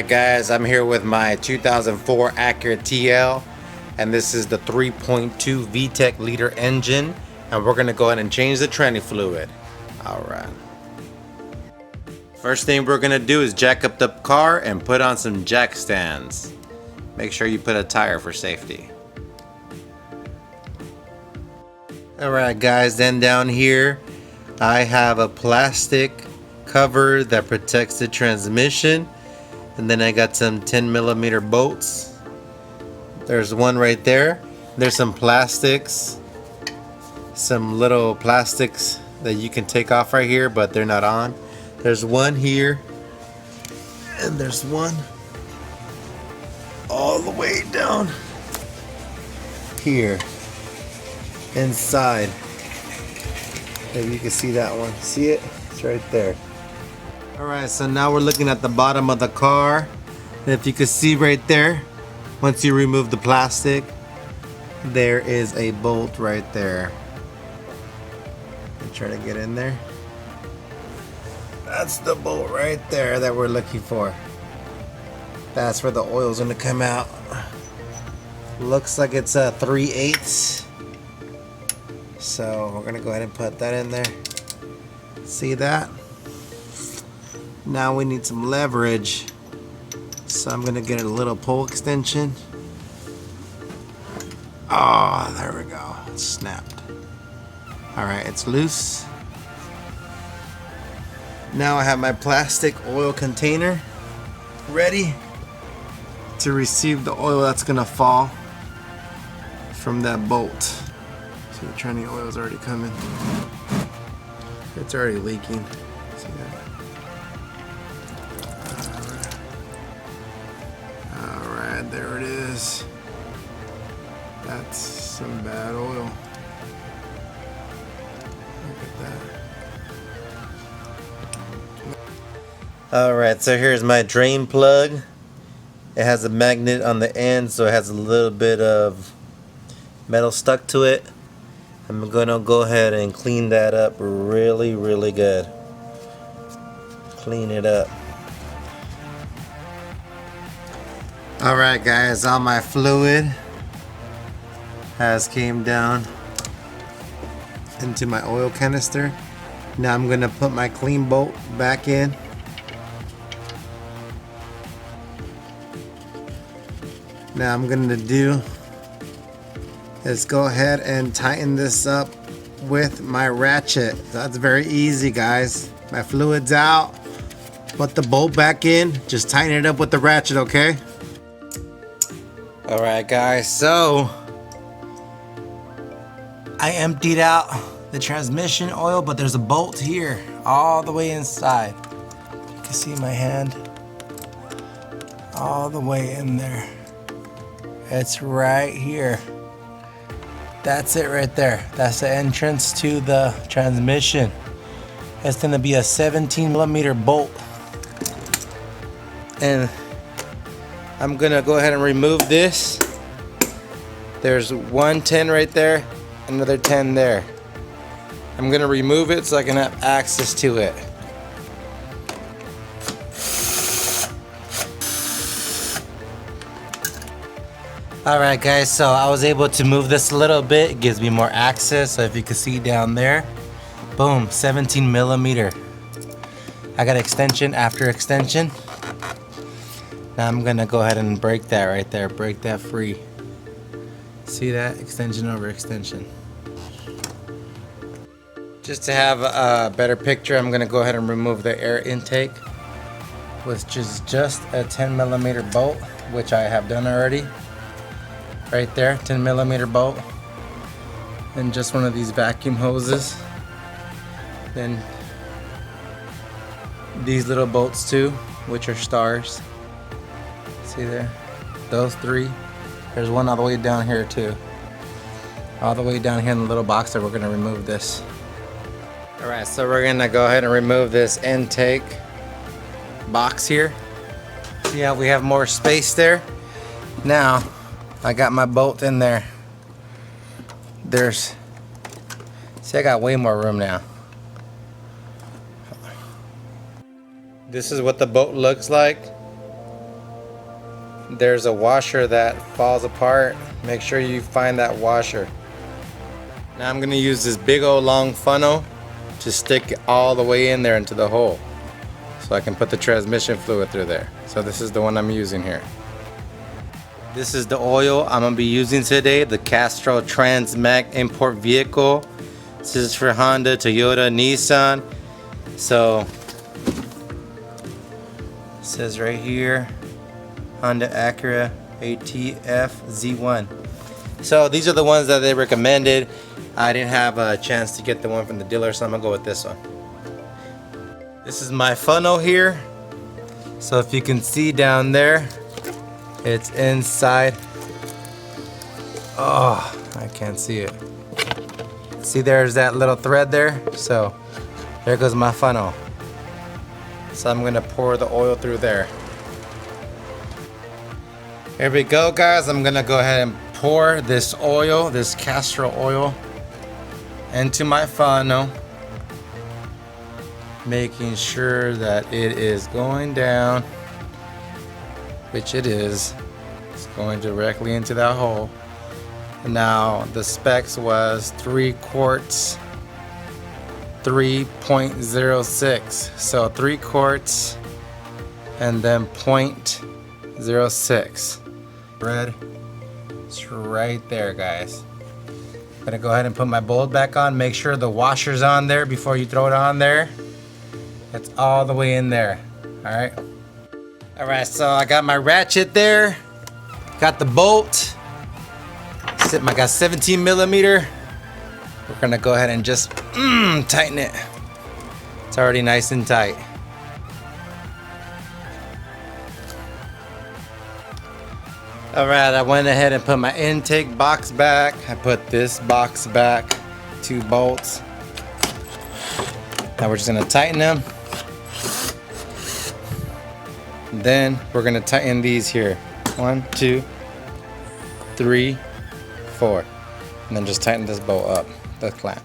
Alright guys, I'm here with my 2004 Acura TL, and this is the 3.2 VTEC liter engine, and we're going to go ahead and change the tranny fluid. Alright. First thing we're going to do is jack up the car and put on some jack stands. Make sure you put a tire for safety. Alright guys, then down here I have a plastic cover that protects the transmission. And then I got some 10mm bolts. There's one right there. There's some plastics, some little plastics that you can take off right here, but they're not on. There's one here, and there's one all the way down here inside. Maybe you can see that one. See it? It's right there. Alright, so now we're looking at the bottom of the car. And if you can see right there, once you remove the plastic, there is a bolt right there. Try to get in there. That's the bolt right there that we're looking for. That's where the oil's gonna come out. Looks like it's a 3/8. So we're gonna go ahead and put that in there. See that? Now we need some leverage, so I'm gonna get a little pole extension. Oh, there we go. It's snapped. Alright, it's loose. Now I have my plastic oil container ready to receive the oil that's gonna fall from that bolt. So the tranny oil is already coming. It's already leaking. See that? Alright, there it is. That's some bad oil. Look at that. Alright, so here's my drain plug. It has a magnet on the end, so it has a little bit of metal stuck to it. I'm gonna go ahead and clean that up really good. Clean it up. Alright guys, all my fluid has came down into my oil canister. Now I'm gonna put my clean bolt back in. Now I'm gonna do is go ahead and tighten this up with my ratchet. That's very easy guys. My fluid's out. Put the bolt back in. Just tighten it up with the ratchet, okay? Alright guys, so I emptied out the transmission oil, but there's a bolt here all the way inside. You can see my hand all the way in there. It's right here. That's it right there. That's the entrance to the transmission. It's gonna be a 17mm bolt. And I'm gonna go ahead and remove this. There's one 10 right there, another 10 there. I'm gonna remove it so I can have access to it. Alright guys, so I was able to move this a little bit. It gives me more access. So if you can see down there, boom, 17mm. I got extension after extension. Now I'm gonna go ahead and break that right there, break that free. See that? Extension over extension. Just to have a better picture, I'm gonna go ahead and remove the air intake, which is just a 10mm bolt, which I have done already. Right there, 10mm bolt. And just one of these vacuum hoses. Then these little bolts too, which are stars. See there? Those three. There's one all the way down here too. All the way down here in the little box that we're gonna remove this. Alright, so we're gonna go ahead and remove this intake box here. See how we have more space there? Now, I got my bolt in there. See, I got way more room now. This is what the boat looks like. there's a washer that falls apart. Make sure you find that washer. Now I'm gonna use this big old long funnel to stick it all the way in there into the hole, so I can put the transmission fluid through there. So this is the one I'm using here. This is the oil I'm gonna be using today, the CASTROL TRANSMAX import vehicle. This is for Honda, Toyota, Nissan. So it says right here, Honda, Acura, ATF Z1. So these are the ones that they recommended. I didn't have a chance to get the one from the dealer, so I'm gonna go with this one. This is my funnel here. So if you can see down there, it's inside. Oh, I can't see it. See, there's that little thread there. So there goes my funnel. So I'm gonna pour the oil through there. Here we go, guys. I'm gonna go ahead and pour this oil, this CASTROL oil, into my funnel, making sure that it is going down, which it is. It's going directly into that hole. Now the specs was 3 quarts, 3.06. So 3 quarts and then 0.06. Red. It's right there, guys. I'm gonna go ahead and put my bolt back on. Make sure the washer's on there before you throw it on there. It's all the way in there. Alright. Alright, so I got my ratchet there. Got the bolt. I got 17 millimeter. We're gonna go ahead and just tighten it. It's already nice and tight. Alright, I went ahead and put my intake box back. I put this box back, 2 bolts. Now we're just gonna tighten them. Then we're gonna tighten these here. 1, 2, 3, 4. And then just tighten this bolt up, the clamp.